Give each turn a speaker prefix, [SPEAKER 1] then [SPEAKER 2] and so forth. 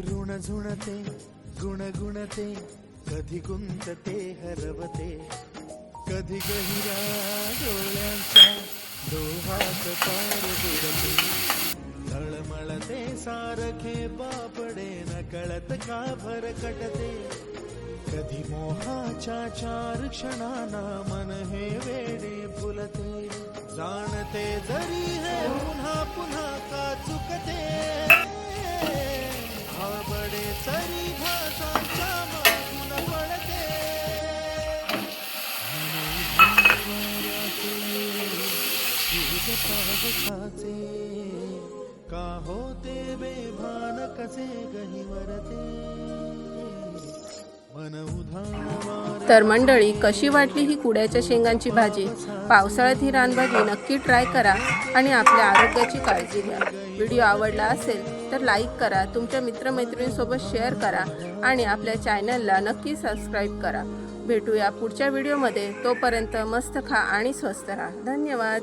[SPEAKER 1] ऋण झुणते गुणगुणते कधी गुंतते हरवते कधी गहिरा डोळ्यांचा डोहात पार बुडते तळमळते सारखे बापडे न कळत का भरकटते कधी मोहाच्या चार क्षणांना मन हे वेडे फुलते जाणते जरी हे पुन्हा पुन्हा का चुकते आवडे तरी भासाच्या मागून पडते पावसाचे का होते बेभान कसे गहिवरते मन उधाण
[SPEAKER 2] तर मंडळी, कशी वाटली ही कुड्याच्या शेंगांची भाजी? पावसाळ्यात ही रानभाजी नक्की ट्राय करा आणि आपल्या आरोग्याची काळजी घ्या. व्हिडिओ आवडला असेल तर लाईक करा, तुमच्या मित्रमैत्रिणींसोबत शेअर करा आणि आपल्या चॅनलला नक्की सबस्क्राईब करा. भेटूया पुढच्या व्हिडिओमध्ये. तोपर्यंत मस्त खा आणि स्वस्त राहा. धन्यवाद.